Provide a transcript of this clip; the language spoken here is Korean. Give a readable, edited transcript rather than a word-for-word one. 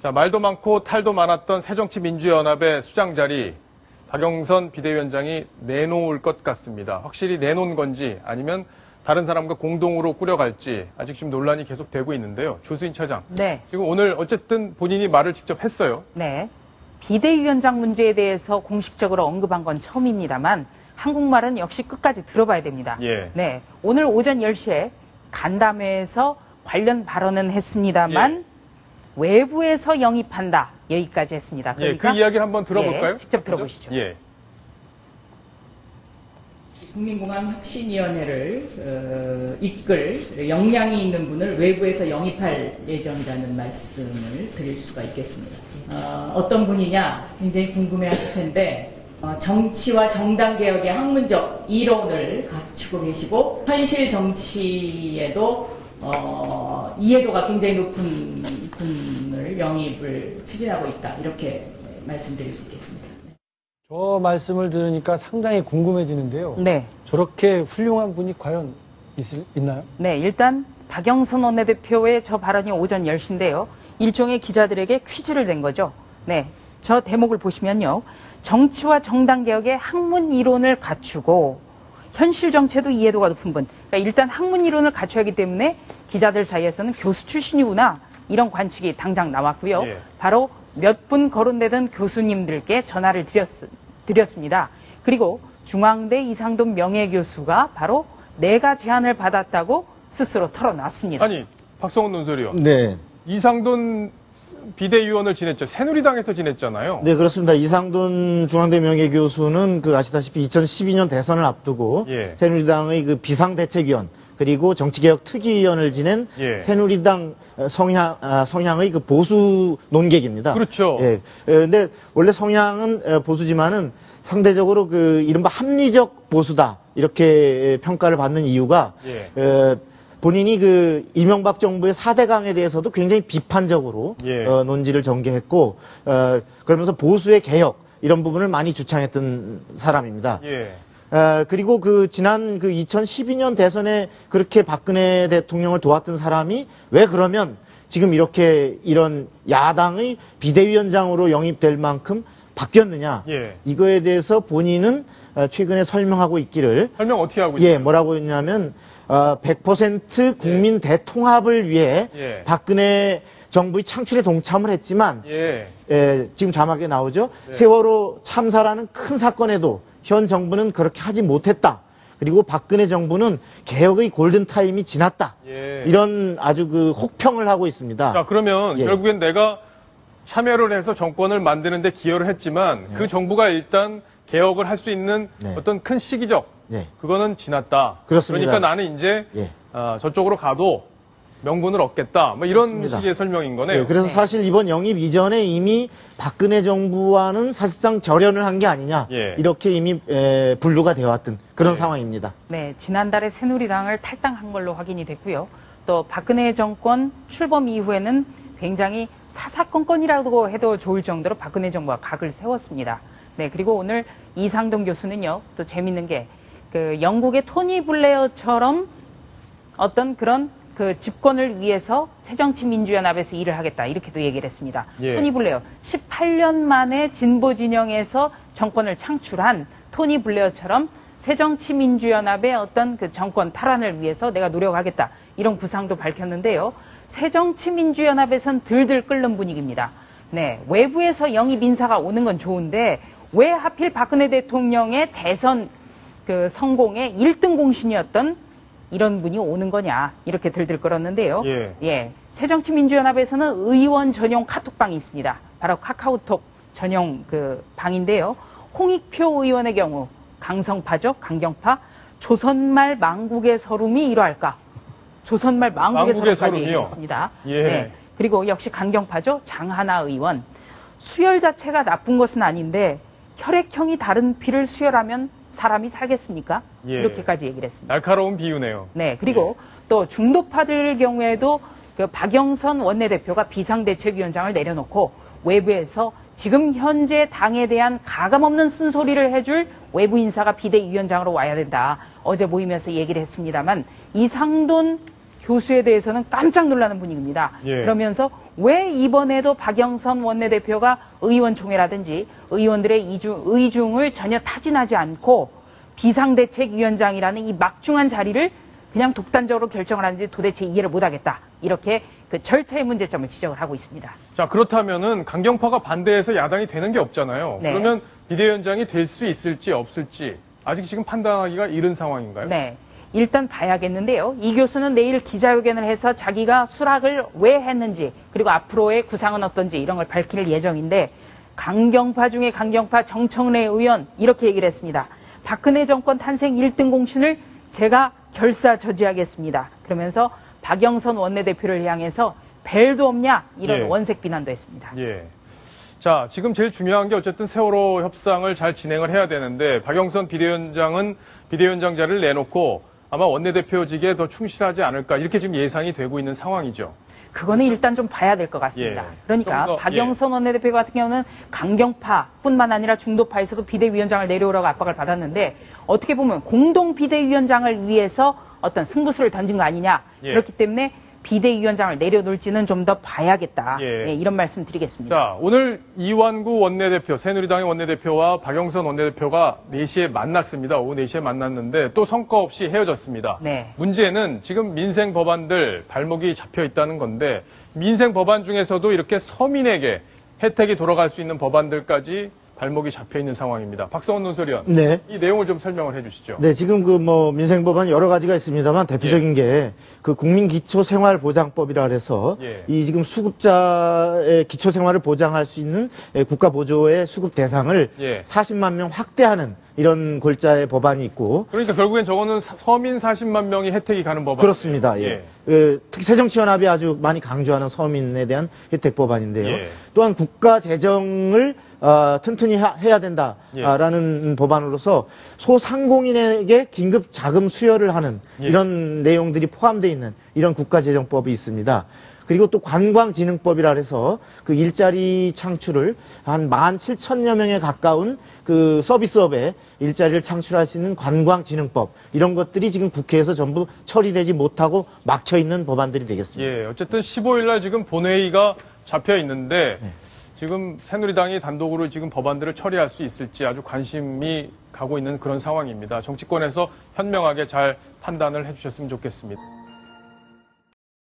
자, 말도 많고 탈도 많았던 새정치민주연합의 수장 자리 박영선 비대위원장이 내놓을 것 같습니다. 확실히 내놓은 건지 아니면 다른 사람과 공동으로 꾸려갈지 아직 좀 논란이 계속되고 있는데요. 조수인 차장. 네. 지금 오늘 어쨌든 본인이 말을 직접 했어요. 네. 비대위원장 문제에 대해서 공식적으로 언급한 건 처음입니다만 한국말은 역시 끝까지 들어봐야 됩니다. 예. 네. 오늘 오전 10시에 간담회에서 관련 발언은 했습니다만 예. 외부에서 영입한다. 여기까지 했습니다. 그러니까 그 이야기를 한번 들어볼까요? 예, 직접 들어보시죠. 예. 국민공am 혁신위원회를 이끌 역량이 있는 분을 외부에서 영입할 예정이라는 말씀을 드릴 수가 있겠습니다. 어떤 분이냐 굉장히 궁금해하실 텐데 정치와 정당개혁의 학문적 이론을 갖추고 계시고 현실 정치에도 이해도가 굉장히 높은 분을 영입을 추진하고 있다. 이렇게 말씀드릴 수 있겠습니다. 저 말씀을 들으니까 상당히 궁금해지는데요. 네. 저렇게 훌륭한 분이 과연 있나요? 네, 일단 박영선 원내대표의 저 발언이 오전 10시인데요. 일종의 기자들에게 퀴즈를 낸 거죠. 네, 저 대목을 보시면요. 정치와 정당개혁의 학문 이론을 갖추고 현실 정치에도 이해도가 높은 분. 그러니까 일단 학문 이론을 갖춰야 하기 때문에 기자들 사이에서는 교수 출신이구나 이런 관측이 당장 나왔고요. 예. 바로 몇 분 거론되던 교수님들께 전화를 드렸습니다. 그리고 중앙대 이상돈 명예교수가 바로 내가 제안을 받았다고 스스로 털어놨습니다. 아니, 박성훈 논설이요. 네. 이상돈 비대위원을 지냈죠. 새누리당에서 지냈잖아요. 네, 그렇습니다. 이상돈 중앙대 명예교수는 아시다시피 2012년 대선을 앞두고 예. 새누리당의 비상대책위원 그리고 정치개혁 특위위원을 지낸 예. 새누리당 성향의 보수 논객입니다. 그렇죠. 예. 근데 원래 성향은 보수지만은 상대적으로 이른바 합리적 보수다. 이렇게 평가를 받는 이유가 예. 본인이 이명박 정부의 4대강에 대해서도 굉장히 비판적으로 예. 논지를 전개했고 그러면서 보수의 개혁 이런 부분을 많이 주창했던 사람입니다. 예. 그리고 지난 2012년 대선에 그렇게 박근혜 대통령을 도왔던 사람이 왜 그러면 지금 이런 야당의 비대위원장으로 영입될 만큼 바뀌었느냐. 예. 이거에 대해서 본인은 최근에 설명하고 있기를. 설명 어떻게 하고 있나요? 예, 뭐라고 했냐면 100% 국민 대통합을 위해 예. 박근혜 정부의 창출에 동참을 했지만 예. 지금 자막에 나오죠. 네. 세월호 참사라는 큰 사건에도 현 정부는 그렇게 하지 못했다. 그리고 박근혜 정부는 개혁의 골든타임이 지났다. 예. 이런 아주 혹평을 하고 있습니다. 자, 그러면 예. 결국엔 내가 참여를 해서 정권을 만드는데 기여를 했지만 그 정부가 일단 개혁을 할 수 있는 네. 어떤 큰 시기적 네. 그거는 지났다. 그렇습니다. 그러니까 나는 이제 예. 저쪽으로 가도 명분을 얻겠다. 뭐 이런 맞습니다. 식의 설명인 거네요. 네, 그래서 사실 이번 영입 이전에 이미 박근혜 정부와는 사실상 절연을 한 게 아니냐. 예. 이렇게 이미 분류가 되어 왔던 그런 예. 상황입니다. 네, 지난달에 새누리당을 탈당한 걸로 확인이 됐고요. 또 박근혜 정권 출범 이후에는 굉장히 사사건건이라고 해도 좋을 정도로 박근혜 정부가 각을 세웠습니다. 네, 그리고 오늘 이상돈 교수는요, 또 재밌는 게 영국의 토니 블레어처럼 어떤 그런 집권을 위해서 새정치민주연합에서 일을 하겠다 이렇게도 얘기를 했습니다. 예. 토니 블레어 18년 만에 진보 진영에서 정권을 창출한 토니 블레어처럼 새정치민주연합의 어떤 정권 탈환을 위해서 내가 노력하겠다 이런 구상도 밝혔는데요. 새정치민주연합에선 들들 끓는 분위기입니다. 네, 외부에서 영입 인사가 오는 건 좋은데 왜 하필 박근혜 대통령의 대선 성공의 1등 공신이었던 이런 분이 오는 거냐 이렇게 들들 끓었는데요. 예. 새정치민주연합에서는 의원 전용 카톡방이 있습니다. 바로 카카오톡 전용 방인데요. 홍익표 의원의 경우 강성파죠, 강경파. 조선말 망국의 서름이 이러할까? 조선말 망국의 서름까지 얘기했습니다. 예. 네. 그리고 역시 강경파죠, 장하나 의원. 수혈 자체가 나쁜 것은 아닌데 혈액형이 다른 피를 수혈하면 사람이 살겠습니까? 예. 이렇게까지 얘기를 했습니다. 날카로운 비유네요. 네, 그리고 또 중도파들 경우에도 박영선 원내대표가 비상대책위원장을 내려놓고 외부에서 지금 현재 당에 대한 가감없는 쓴소리를 해줄 외부 인사가 비대위원장으로 와야 된다. 어제 모임에서 얘기를 했습니다만 이상돈 교수에 대해서는 깜짝 놀라는 분위기입니다. 예. 그러면서 왜 이번에도 박영선 원내대표가 의원총회라든지 의원들의 의중을 전혀 타진하지 않고 비상대책위원장이라는 이 막중한 자리를 그냥 독단적으로 결정을 하는지 도대체 이해를 못하겠다. 이렇게 그 절차의 문제점을 지적을 하고 있습니다. 자, 그렇다면은 강경파가 반대해서 야당이 되는 게 없잖아요. 네. 그러면 비대위원장이 될 수 있을지 없을지 아직 지금 판단하기가 이른 상황인가요? 네. 일단 봐야겠는데요. 이 교수는 내일 기자회견을 해서 자기가 수락을 왜 했는지 그리고 앞으로의 구상은 어떤지 이런 걸 밝힐 예정인데 강경파 중에 강경파 정청래 의원 이렇게 얘기를 했습니다. 박근혜 정권 탄생 1등 공신을 제가 결사저지하겠습니다. 그러면서 박영선 원내대표를 향해서 벨도 없냐 이런 예. 원색 비난도 했습니다. 예. 자, 지금 제일 중요한 게 어쨌든 세월호 협상을 잘 진행을 해야 되는데 박영선 비대위원장은 비대위원장 자리를 내놓고 아마 원내대표직에 더 충실하지 않을까 이렇게 지금 예상이 되고 있는 상황이죠. 그거는 일단 좀 봐야 될 것 같습니다. 예. 그러니까 좀 더, 박영선 원내대표 같은 경우는 강경파뿐만 아니라 중도파에서도 비대위원장을 내려오라고 압박을 받았는데 어떻게 보면 공동 비대위원장을 위해서 어떤 승부수를 던진 거 아니냐. 예. 그렇기 때문에 비대위원장을 내려놓을지는 좀 더 봐야겠다. 예. 예, 이런 말씀 드리겠습니다. 자, 오늘 이완구 원내대표, 새누리당의 원내대표와 박영선 원내대표가 4시에 만났습니다. 오후 4시에 만났는데 또 성과 없이 헤어졌습니다. 네. 문제는 지금 민생 법안들 발목이 잡혀 있다는 건데 민생 법안 중에서도 이렇게 서민에게 혜택이 돌아갈 수 있는 법안들까지 발목이 잡혀 있는 상황입니다. 박성원 논설위원, 네. 이 내용을 좀 설명을 해주시죠. 네, 지금 그 민생법안 여러 가지가 있습니다만 대표적인 게 그 국민기초생활보장법이라 해서 예. 이 지금 수급자의 기초생활을 보장할 수 있는 국가보조의 수급 대상을 예. 40만 명 확대하는 이런 골자의 법안이 있고 그러니까 결국엔 저거는 서민 40만 명이 혜택이 가는 법안. 그렇습니다. 예. 특히 새정치연합이 아주 많이 강조하는 서민에 대한 혜택 법안인데요. 예. 또한 국가 재정을 튼튼히 해야 된다라는 법안으로서 소상공인에게 긴급 자금 수여를 하는 예. 이런 내용들이 포함되어 있는 이런 국가재정법이 있습니다. 그리고 또 관광진흥법이라 해서 그 일자리 창출을 한 17,000여 명에 가까운 그 서비스업에 일자리를 창출할 수 있는 관광진흥법 이런 것들이 지금 국회에서 전부 처리되지 못하고 막혀 있는 법안들이 되겠습니다. 예, 어쨌든 15일 날 지금 본회의가 잡혀 있는데 지금 새누리당이 단독으로 지금 법안들을 처리할 수 있을지 아주 관심이 가고 있는 그런 상황입니다. 정치권에서 현명하게 잘 판단을 해주셨으면 좋겠습니다.